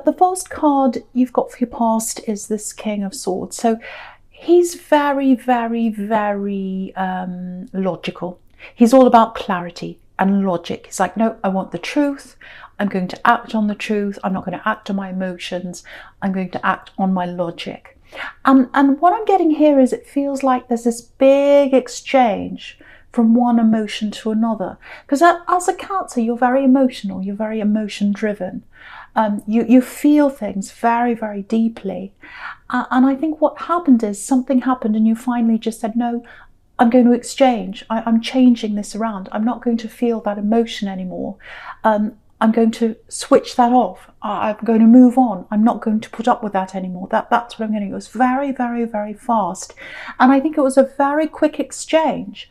The first card you've got for your past is this King of Swords. So he's very, very, very logical. He's all about clarity and logic. He's like, no, I want the truth. I'm going to act on the truth. I'm not going to act on my emotions. I'm going to act on my logic. And what I'm getting here is it feels like there's this big exchange from one emotion to another. Because as a Cancer, you're very emotional. You're very emotion driven. You feel things very, very deeply. And I think what happened is something happened and you finally just said, no, I'm going to exchange. I'm changing this around. I'm not going to feel that emotion anymore. I'm going to switch that off. I'm going to move on. I'm not going to put up with that anymore. That's what I'm going to do. It was very, very, very fast. And I think it was a very quick exchange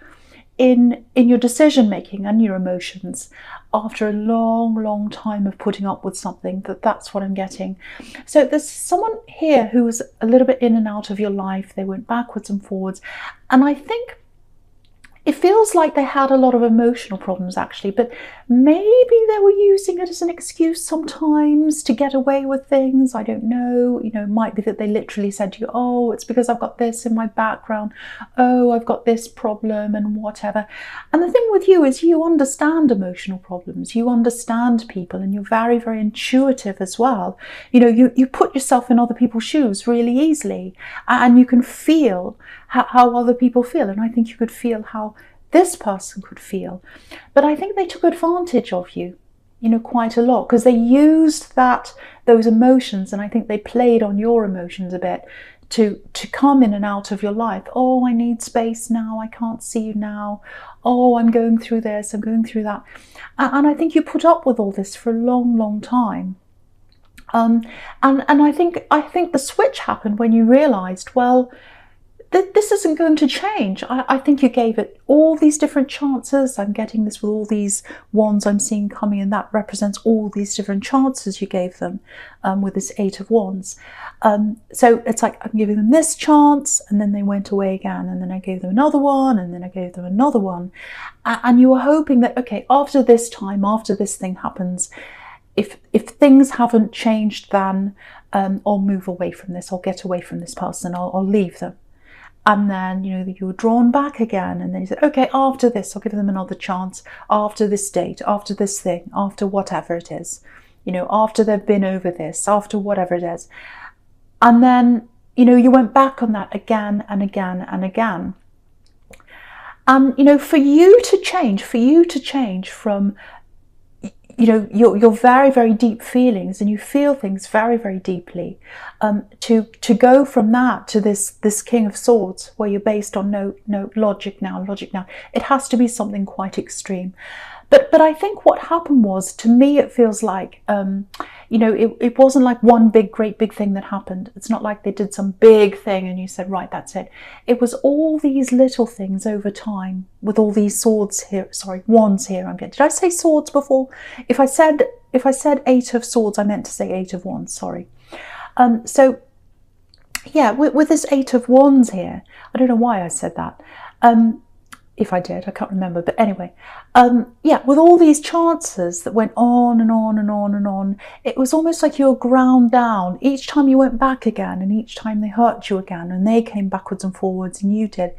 in your decision making and your emotions after a long, long time of putting up with something. That's what I'm getting. So there's someone here who was a little bit in and out of your life. They went backwards and forwards. And I think it feels like they had a lot of emotional problems actually, but maybe they were using it as an excuse sometimes to get away with things. I don't know. You know, it might be that they literally said to you, oh, it's because I've got this in my background. Oh, I've got this problem and whatever. And the thing with you is you understand emotional problems. You understand people and you're very, very intuitive as well. You know, you put yourself in other people's shoes really easily and you can feel how other people feel. And I think you could feel how this person could feel. But I think they took advantage of you, you know, quite a lot, because they used those emotions, and I think they played on your emotions a bit to come in and out of your life. Oh, I need space now. I can't see you now. Oh, I'm going through this. I'm going through that. And I think you put up with all this for a long, long time. And I think the switch happened when you realized, well, this isn't going to change. I think you gave it all these different chances. I'm getting this with all these wands I'm seeing coming, and that represents all these different chances you gave them with this Eight of Wands. So it's like I'm giving them this chance, and then they went away again, and then I gave them another one, and then I gave them another one. And you were hoping that, okay, after this time, after this thing happens, if things haven't changed, then I'll move away from this. I'll get away from this person. I'll leave them. And then, you know, you were drawn back again. And then you said, okay, after this, I'll give them another chance. After this date, after this thing, after whatever it is. You know, after they've been over this, after whatever it is. And then, you know, you went back on that again and again and again. And, you know, for you to change from, you know, your very, very deep feelings, and you feel things very, very deeply, to go from that to this King of Swords, where you're based on no logic now, it has to be something quite extreme. But I think what happened was, to me, it feels like, you know, it wasn't like one great big thing that happened. It's not like they did some big thing and you said, right, that's it. It was all these little things over time with all these swords here, sorry, wands here. Did I say swords before? If I said Eight of Swords, I meant to say Eight of Wands, sorry. So yeah, with this Eight of Wands here, I don't know why I said that. If I did, I can't remember. But anyway, yeah, with all these chances that went on and on and on and on, it was almost like you were ground down. Each time you went back again, and each time they hurt you again, and they came backwards and forwards, and you did.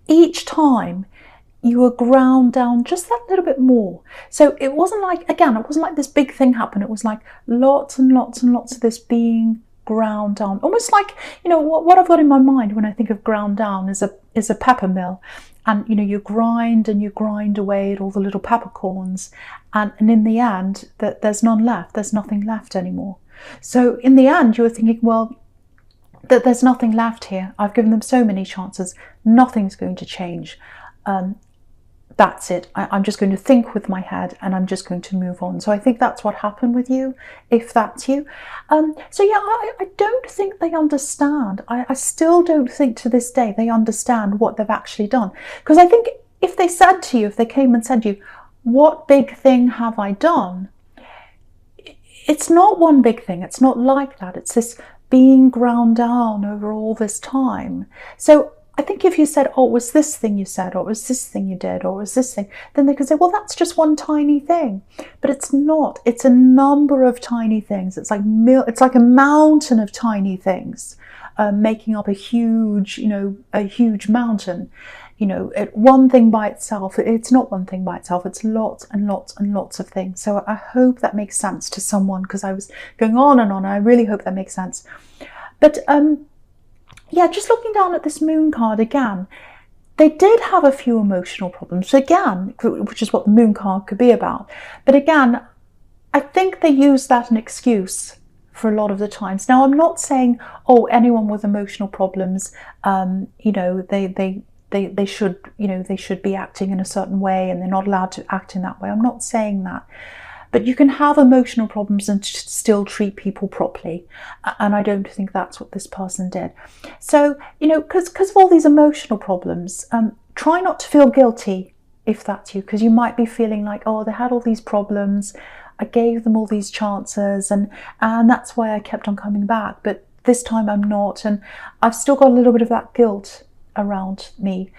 Each time you were ground down just that little bit more. So it wasn't like, again, it wasn't like this big thing happened. It was like lots and lots and lots of this being ground down. Almost like, you know, what I've got in my mind when I think of ground down is a pepper mill. And, you know, you grind and you grind away at all the little peppercorns. And in the end, there's none left. There's nothing left anymore. So in the end, you were thinking, well, there's nothing left here. I've given them so many chances. Nothing's going to change. That's it. I'm just going to think with my head, and I'm just going to move on. So I think that's what happened with you, if that's you. So yeah, I don't think they understand. I still don't think to this day they understand what they've actually done. Because I think if they said to you, if they came and said to you, what big thing have I done? It's not one big thing. It's not like that. It's this being ground down over all this time. So I think if you said, oh, it was this thing you said, or it was this thing you did, or it was this thing, then they could say, well, that's just one tiny thing. But it's not. It's a number of tiny things. It's like a mountain of tiny things making up a huge, a huge mountain. One thing by itself, it's not one thing by itself. It's lots and lots and lots of things. So I hope that makes sense to someone, because I was going on and on. And I really hope that makes sense. But yeah, just looking down at this moon card again, they did have a few emotional problems again, which is what the moon card could be about. But again, I think they use that as an excuse for a lot of the times. Now, I'm not saying, oh, anyone with emotional problems, they should be acting in a certain way and they're not allowed to act in that way. I'm not saying that. But you can have emotional problems and still treat people properly. And I don't think that's what this person did. So, because of all these emotional problems, try not to feel guilty if that's you, because you might be feeling like, oh, they had all these problems. I gave them all these chances and that's why I kept on coming back. But this time I'm not. And I've still got a little bit of that guilt around me.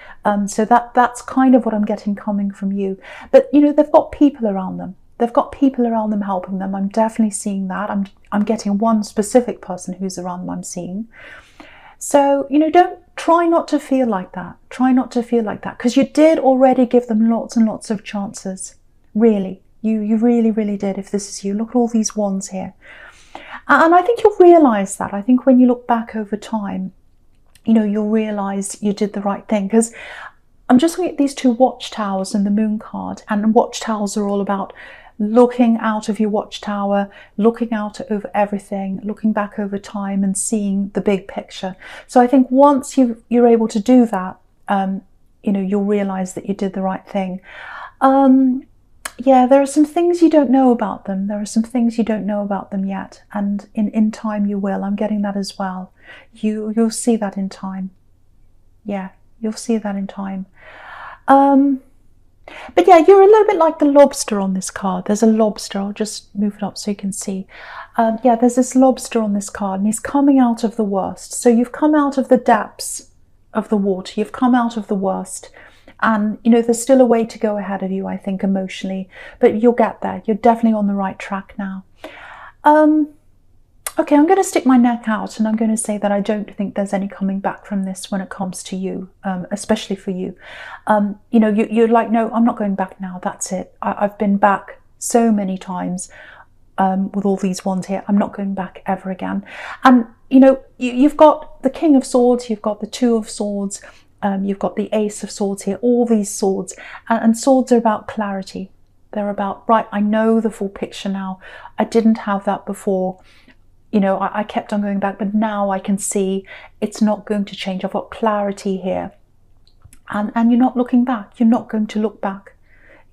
So that's kind of what I'm getting coming from you. But, they've got people around them. They've got people around them helping them. I'm definitely seeing that. I'm getting one specific person who's around them I'm seeing. So, don't try not to feel like that. Try not to feel like that, because you did already give them lots and lots of chances. Really. You really, really did, if this is you. Look at all these wands here. And I think you'll realise that. I think when you look back over time, you'll realise you did the right thing. Because I'm just looking at these two watchtowers and the moon card. And watchtowers are all about looking out of your watchtower, looking out over everything, looking back over time and seeing the big picture. So I think once you're able to do that, you'll realise that you did the right thing. Yeah, there are some things you don't know about them. There are some things you don't know about them yet. And in time you will. I'm getting that as well. You'll see that in time. Yeah, you'll see that in time. But yeah, you're a little bit like the lobster on this card. There's a lobster. I'll just move it up so you can see. Yeah, there's this lobster on this card and he's coming out of the worst. So you've come out of the depths of the water. You've come out of the worst. And, there's still a way to go ahead of you, I think, emotionally. But you'll get there. You're definitely on the right track now. Okay, I'm going to stick my neck out and I'm going to say that I don't think there's any coming back from this when it comes to you, especially for you. You're like, no, I'm not going back now. That's it. I've been back so many times with all these wands here. I'm not going back ever again. And, you've got the King of Swords. You've got the Two of Swords. You've got the Ace of Swords here, all these swords. And swords are about clarity. They're about, right, I know the full picture now. I didn't have that before. I kept on going back, but now I can see it's not going to change. I've got clarity here. And you're not looking back. You're not going to look back.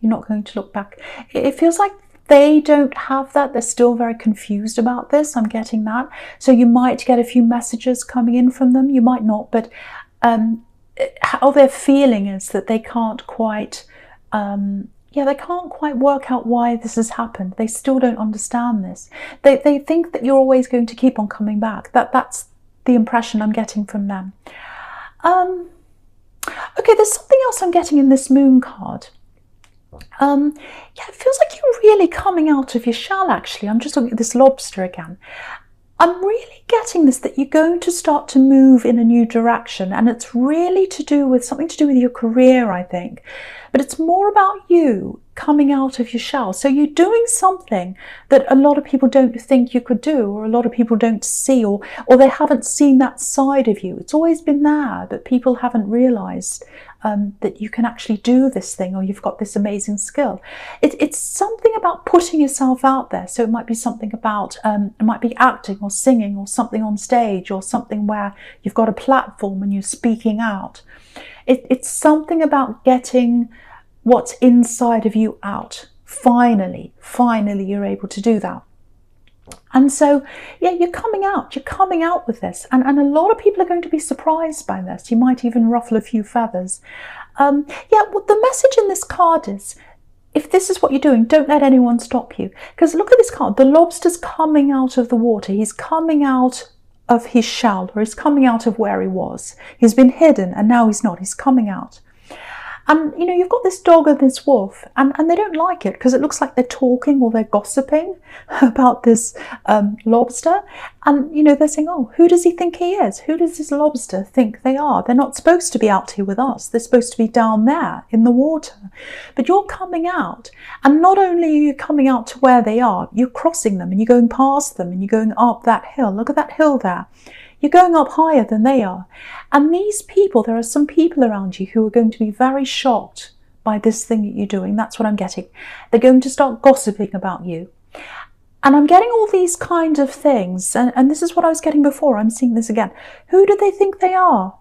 You're not going to look back. It feels like they don't have that. They're still very confused about this. I'm getting that. So you might get a few messages coming in from them. You might not, but how they're feeling is that they can't quite, they can't quite work out why this has happened. They still don't understand this. They think that you're always going to keep on coming back. That's the impression I'm getting from them. Okay, there's something else I'm getting in this moon card. Yeah, it feels like you're really coming out of your shell, actually. I'm just looking at this lobster again. I'm really getting this, that you're going to start to move in a new direction, and it's really something to do with your career, I think. But it's more about you coming out of your shell. So you're doing something that a lot of people don't think you could do, or a lot of people don't see, or they haven't seen that side of you. It's always been there, but people haven't realised that you can actually do this thing, or you've got this amazing skill. It's something about putting yourself out there. So it might be something about, it might be acting or singing or something on stage, or something where you've got a platform and you're speaking out. It's something about getting what's inside of you out. Finally you're able to do that. And so, yeah, you're coming out with this. And a lot of people are going to be surprised by this. You might even ruffle a few feathers. Well, the message in this card is, if this is what you're doing, don't let anyone stop you. Because look at this card. The lobster's coming out of the water. He's coming out of his shell, or he's coming out of where he was. He's been hidden and now he's not, he's coming out. And, you know, you've got this dog and this wolf, and they don't like it because it looks like they're talking or they're gossiping about this lobster. And, you know, they're saying, oh, who does he think he is? Who does this lobster think they are? They're not supposed to be out here with us. They're supposed to be down there in the water. But you're coming out, and not only are you coming out to where they are, you're crossing them and you're going past them and you're going up that hill. Look at that hill there. You're going up higher than they are. And these people, there are some people around you who are going to be very shocked by this thing that you're doing. That's what I'm getting. They're going to start gossiping about you. And I'm getting all these kind of things. And this is what I was getting before. I'm seeing this again. Who do they think they are?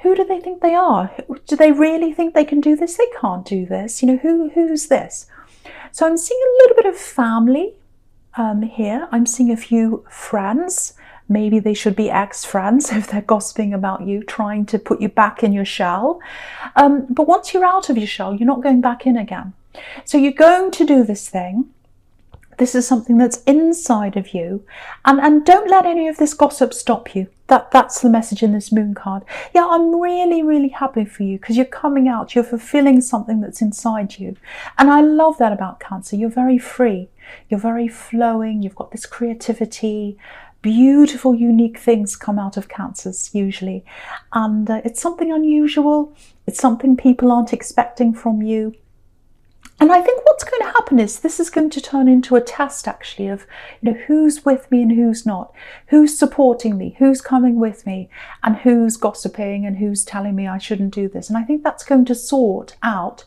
Who do they think they are? Do they really think they can do this? They can't do this. You know, who's this? So I'm seeing a little bit of family here. I'm seeing a few friends. Maybe they should be ex-friends if they're gossiping about you, trying to put you back in your shell. But once you're out of your shell, you're not going back in again. So you're going to do this thing. This is something that's inside of you. And don't let any of this gossip stop you. That's the message in this moon card. Yeah, I'm really, really happy for you because you're coming out. You're fulfilling something that's inside you. And I love that about Cancer. You're very free. You're very flowing. You've got this creativity. Beautiful, unique things come out of Cancers usually, and it's something unusual. It's something people aren't expecting from you. And I think what's going to happen is this is going to turn into a test actually of, you know, who's with me and who's not, who's supporting me, who's coming with me, and who's gossiping and who's telling me I shouldn't do this. And I think that's going to sort out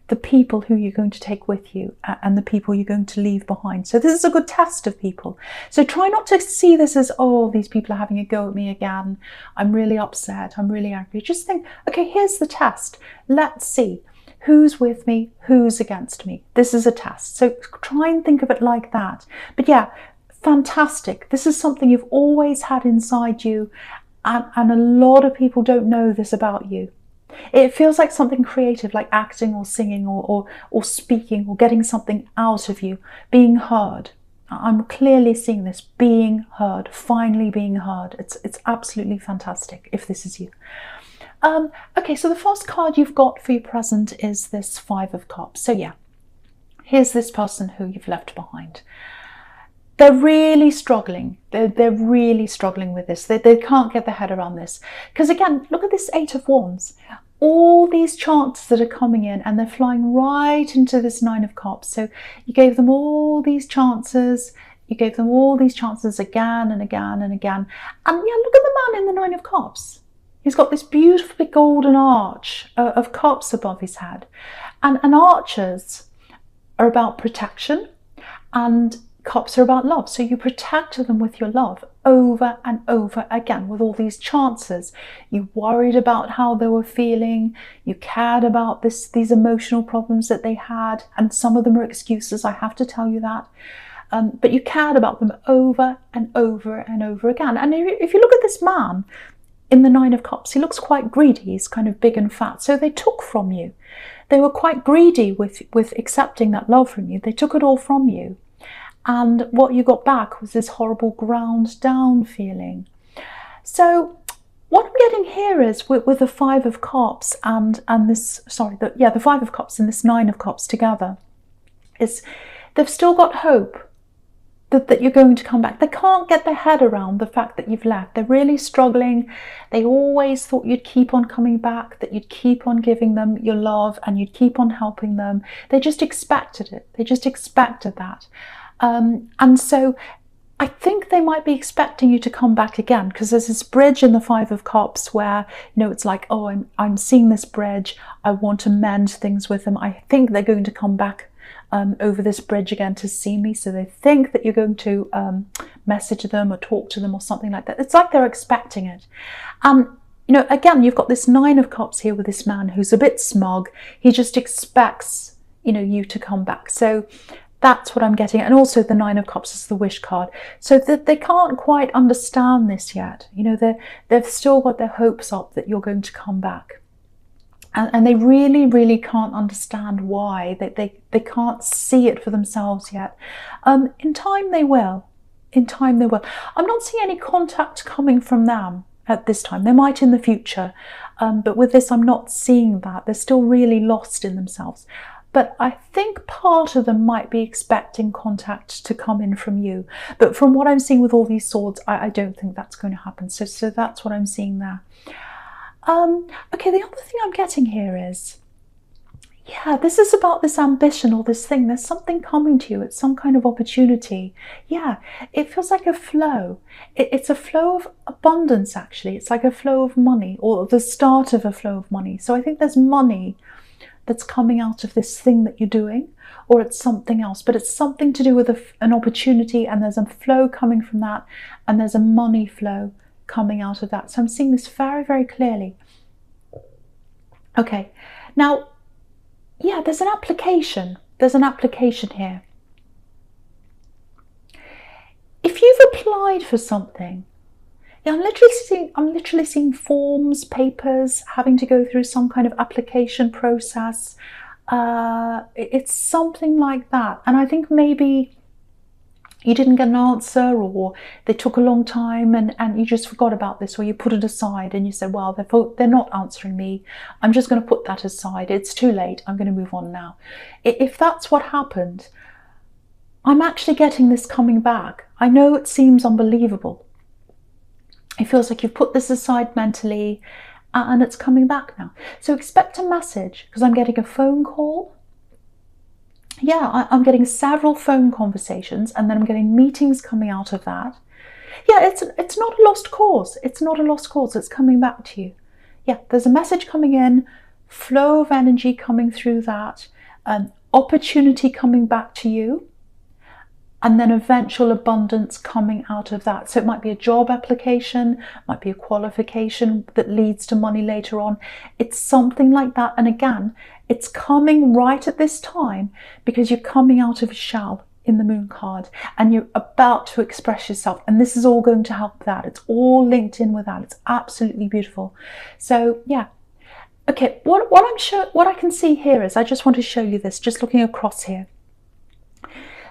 the people who you're going to take with you and the people you're going to leave behind. So this is a good test of people. So try not to see this as, oh, these people are having a go at me again. I'm really upset. I'm really angry. Just think, okay, here's the test. Let's see who's with me, who's against me. This is a test. So try and think of it like that. But yeah, fantastic. This is something you've always had inside you, and a lot of people don't know this about you. It feels like something creative, like acting or singing or speaking or getting something out of you, being heard. I'm clearly seeing this, being heard, finally being heard. It's absolutely fantastic if this is you. Okay, so the first card you've got for your present is this Five of Cups. So yeah, here's this person who you've left behind. They're really struggling. They're really struggling with this. They can't get their head around this. Because again, look at this Eight of Wands. All these chances that are coming in and they're flying right into this Nine of Cups. So you gave them all these chances. You gave them all these chances again and again and again. And yeah, look at the man in the Nine of Cups. He's got this beautiful big golden arch of cups above his head. And arches are about protection, and cups are about love. So you protected them with your love over and over again with all these chances. You worried about how they were feeling. You cared about these emotional problems that they had. And some of them are excuses, I have to tell you that. But you cared about them over and over and over again. And if you look at this man in the Nine of Cups, he looks quite greedy. He's kind of big and fat. So they took from you. They were quite greedy with accepting that love from you. They took it all from you. And what you got back was this horrible ground down feeling. So what I'm getting here is with the Five of Cups and this, the Five of Cups and this Nine of Cups together, is they've still got hope that you're going to come back. They can't get their head around the fact that you've left. They're really struggling. They always thought you'd keep on coming back, that you'd keep on giving them your love and you'd keep on helping them. They just expected it. They just expected that. And so I think they might be expecting you to come back again, because there's this bridge in the Five of Cups where, you know, it's like, oh, I'm seeing this bridge. I want to mend things with them. I think they're going to come back over this bridge again to see me. So they think that you're going to message them or talk to them or something like that. It's like they're expecting it. You know, again, you've got this Nine of Cups here with this man who's a bit smug. He just expects, you know, you to come back. So that's what I'm getting. And also the Nine of Cups is the wish card. So that they can't quite understand this yet. You know, they've still got their hopes up that you're going to come back. And they really, really can't understand why. They can't see it for themselves yet. In time they will. In time they will. I'm not seeing any contact coming from them at this time. They might in the future, but with this I'm not seeing that. They're still really lost in themselves. But I think part of them might be expecting contact to come in from you. But from what I'm seeing with all these swords, I don't think that's going to happen. So that's what I'm seeing there. Okay, the other thing I'm getting here is, yeah, this is about this ambition or this thing. There's something coming to you. It's some kind of opportunity. Yeah, it feels like a flow. It's a flow of abundance, actually. It's like a flow of money, or the start of a flow of money. So I think there's money that's coming out of this thing that you're doing, or it's something else, but it's something to do with an opportunity, and there's a flow coming from that, and there's a money flow coming out of that. So I'm seeing this very, very clearly. Okay, now, yeah, there's an application. There's an application here. If you've applied for something, yeah, I'm literally seeing forms, papers, having to go through some kind of application process. It's something like that. And I think maybe you didn't get an answer, or they took a long time and you just forgot about this, or you put it aside and you said, well, they're not answering me. I'm just going to put that aside. It's too late. I'm going to move on now. If that's what happened, I'm actually getting this coming back. I know it seems unbelievable. It feels like you've put this aside mentally and it's coming back now. So expect a message, because I'm getting a phone call. Yeah, I'm getting several phone conversations, and then I'm getting meetings coming out of that. Yeah, it's not a lost cause. It's not a lost cause. It's coming back to you. Yeah, there's a message coming in, flow of energy coming through that, opportunity coming back to you, and then eventual abundance coming out of that. So it might be a job application, might be a qualification that leads to money later on. It's something like that. And again, it's coming right at this time because you're coming out of a shell in the moon card and you're about to express yourself. And this is all going to help that. It's all linked in with that. It's absolutely beautiful. So yeah. Okay, what I can see here is, I just want to show you this, just looking across here.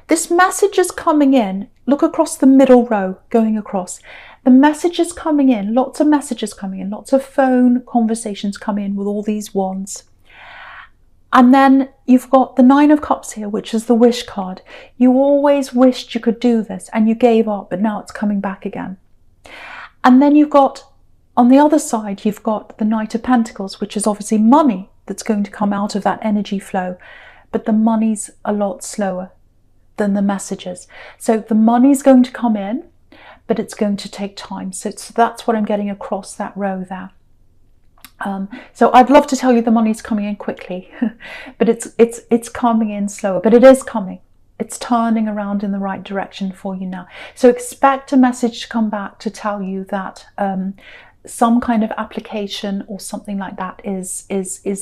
This message is coming in. Look across the middle row, going across. The message is coming in, lots of messages coming in, lots of phone conversations coming in with all these wands. And then you've got the Nine of Cups here, which is the wish card. You always wished you could do this and you gave up, but now it's coming back again. And then you've got, on the other side, you've got the Knight of Pentacles, which is obviously money that's going to come out of that energy flow. But the money's a lot slower than the messages. So the money's going to come in, but it's going to take time. So that's what I'm getting across that row there. So I'd love to tell you the money's coming in quickly, but it's coming in slower, but it is coming. It's turning around in the right direction for you now. So expect a message to come back to tell you that some kind of application or something like that is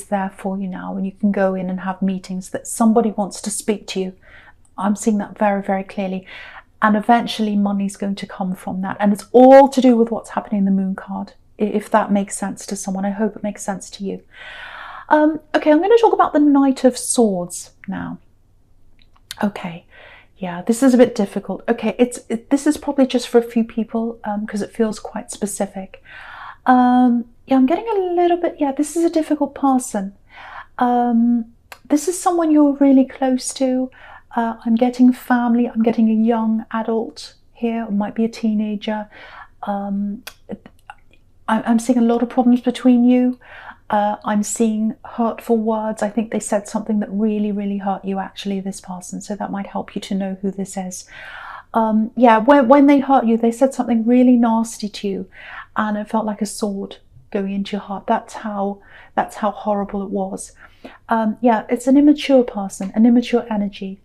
there for you now, and you can go in and have meetings, that somebody wants to speak to you. I'm seeing that very, very clearly. And eventually money's going to come from that. And it's all to do with what's happening in the moon card. If that makes sense to someone, I hope it makes sense to you. Okay, I'm going to talk about the Knight of Swords now. Okay, yeah, this is a bit difficult. Okay, this is probably just for a few people because it feels quite specific. Yeah, I'm getting a little bit, yeah, this is a difficult person. This is someone you're really close to. I'm getting family, I'm getting a young adult here, it might be a teenager. I'm seeing a lot of problems between you. I'm seeing hurtful words. I think they said something that really, really hurt you, actually, this person. So that might help you to know who this is. Yeah, when they hurt you, they said something really nasty to you, and it felt like a sword going into your heart. That's how horrible it was. Yeah, it's an immature person, an immature energy.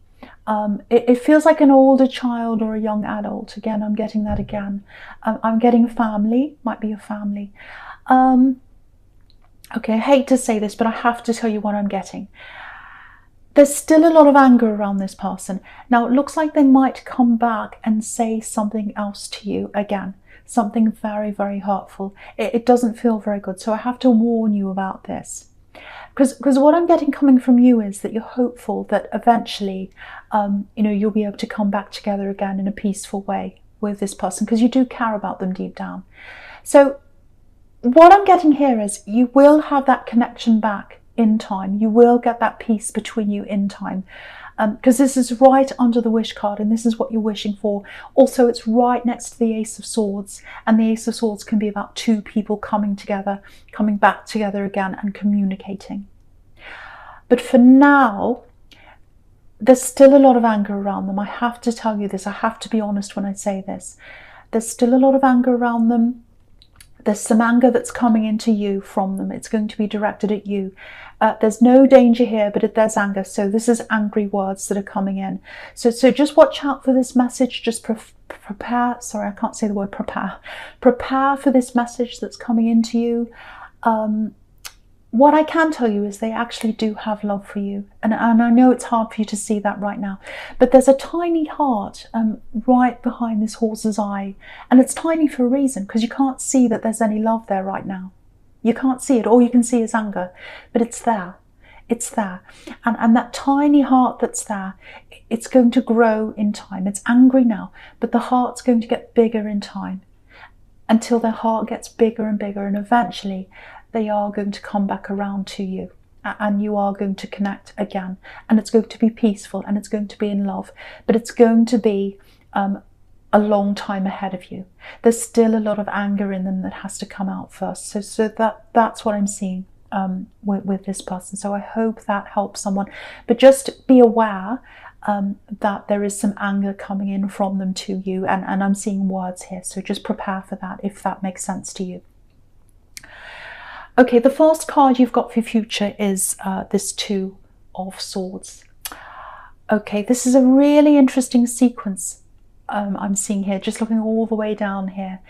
It feels like an older child or a young adult. Again, I'm getting that again. I'm getting family, might be a family. Okay, I hate to say this, but I have to tell you what I'm getting. There's still a lot of anger around this person. Now, it looks like they might come back and say something else to you again. Something very, very hurtful. It doesn't feel very good. So I have to warn you about this. Because what I'm getting coming from you is that you're hopeful that eventually, you know, you'll be able to come back together again in a peaceful way. with this person, because you do care about them deep down. So what I'm getting here is you will have that connection back in time. You will get that peace between you in time, because this is right under the wish card, and this is what you're wishing for. Also, it's right next to the Ace of Swords, and the Ace of Swords can be about two people coming together, coming back together again and communicating. But for now, there's still a lot of anger around them. I have to tell you this. I have to be honest when I say this. There's still a lot of anger around them. There's some anger that's coming into you from them. It's going to be directed at you. There's no danger here, but there's anger. So this is angry words that are coming in. So just watch out for this message. Just prepare. Sorry, I can't say the word prepare. Prepare for this message that's coming into you. What I can tell you is they actually do have love for you. And I know it's hard for you to see that right now, but there's a tiny heart right behind this horse's eye. And it's tiny for a reason, because you can't see that there's any love there right now. You can't see it. All you can see is anger, but it's there. It's there. And that tiny heart that's there, it's going to grow in time. It's angry now, but the heart's going to get bigger in time, until their heart gets bigger and bigger, and eventually they are going to come back around to you, and you are going to connect again, and it's going to be peaceful, and it's going to be in love, but it's going to be a long time ahead of you. There's still a lot of anger in them that has to come out first. So that's what I'm seeing with this person. So I hope that helps someone, but just be aware that there is some anger coming in from them to you, and I'm seeing words here, so just prepare for that, if that makes sense to you. Okay, the first card you've got for your future is this Two of Swords. Okay, this is a really interesting sequence I'm seeing here, just looking all the way down here.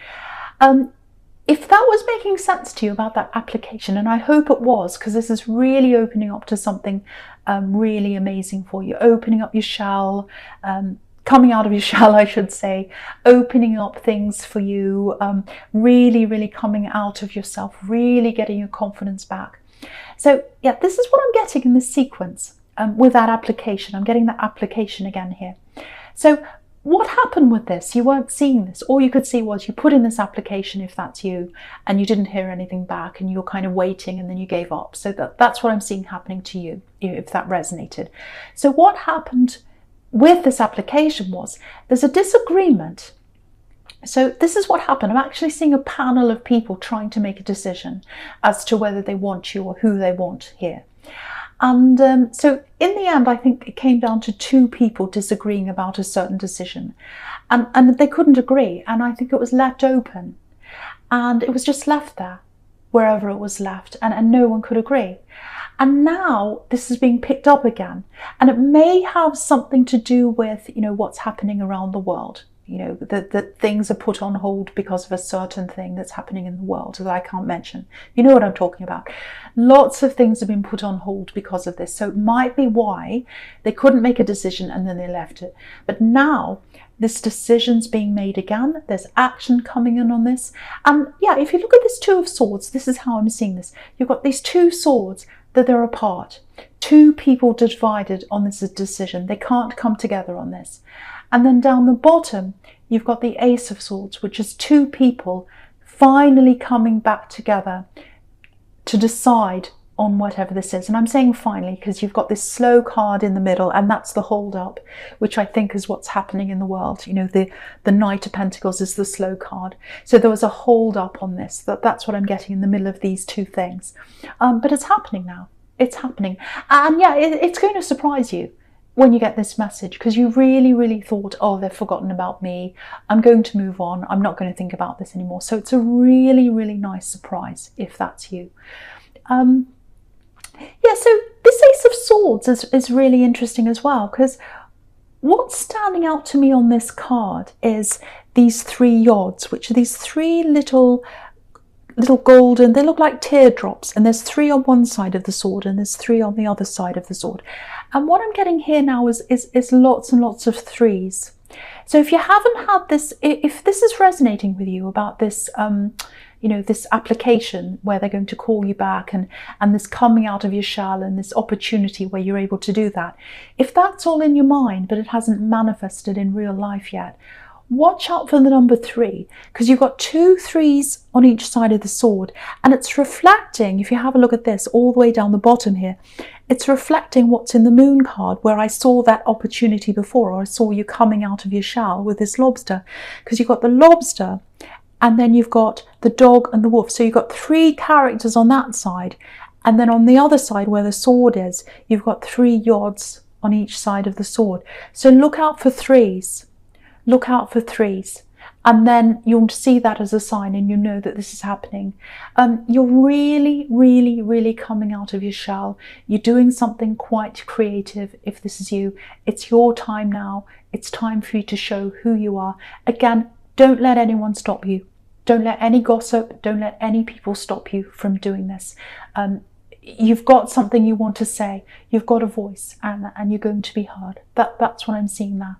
If that was making sense to you about that application, and I hope it was, because this is really opening up to something really amazing for you, opening up your shell, coming out of your shell, I should say, opening up things for you, really coming out of yourself, really getting your confidence back. So yeah, this is what I'm getting in this sequence with that application. I'm getting that application again here. So what happened with this? You weren't seeing this. All you could see was you put in this application, if that's you, and you didn't hear anything back, and you're kind of waiting, and then you gave up. So that's what I'm seeing happening to you, if that resonated. So what happened with this application was there's a disagreement. So this is what happened. I'm actually seeing a panel of people trying to make a decision as to whether they want you or who they want here. And so in the end, I think it came down to two people disagreeing about a certain decision, and they couldn't agree. And I think it was left open, and it was just left there, wherever it was left, and no one could agree. And now this is being picked up again, and it may have something to do with, you know, what's happening around the world. You know, that things are put on hold because of a certain thing that's happening in the world that I can't mention. You know what I'm talking about. Lots of things have been put on hold because of this. So it might be why they couldn't make a decision and then they left it. But now this decision's being made again. There's action coming in on this. And yeah, if you look at this Two of Swords, this is how I'm seeing this. You've got these two swords that they're apart. Two people divided on this decision. They can't come together on this. And then down the bottom, you've got the Ace of Swords, which is two people finally coming back together to decide on whatever this is. And I'm saying finally because you've got this slow card in the middle, and that's the hold up, which I think is what's happening in the world. You know, the Knight of Pentacles is the slow card. So there was a hold up on this. That's what I'm getting in the middle of these two things. But it's happening now. It's happening. And yeah, it's going to surprise you when you get this message, because you really thought, oh, they've forgotten about me, I'm going to move on, I'm not going to think about this anymore. So it's a really nice surprise if that's you. Yeah, so this Ace of Swords is really interesting as well, because what's standing out to me on this card is these three yods, which are these three little golden, they look like teardrops, and there's three on one side of the sword and there's three on the other side of the sword. And what I'm getting here now is lots and lots of threes. So if you haven't had this, if this is resonating with you about this, you know, this application where they're going to call you back, and this coming out of your shell, and this opportunity where you're able to do that, if that's all in your mind but it hasn't manifested in real life yet, watch out for the number 3, because you've got 2 3s on each side of the sword, and it's reflecting, if you have a look at this all the way down the bottom here, it's reflecting what's in the moon card, where I saw that opportunity before, or I saw you coming out of your shell with this lobster, because you've got the lobster and then you've got the dog and the wolf. So you've got 3 characters on that side, and then on the other side where the sword is, you've got 3 yods on each side of the sword. So look out for 3s. Look out for 3s. And then you'll see that as a sign, and you know that this is happening. You're really, really, really coming out of your shell. You're doing something quite creative. If this is you, it's your time now. It's time for you to show who you are. Again, don't let anyone stop you. Don't let any gossip, don't let any people stop you from doing this. You've got something you want to say. You've got a voice, and you're going to be heard. That's what I'm seeing now.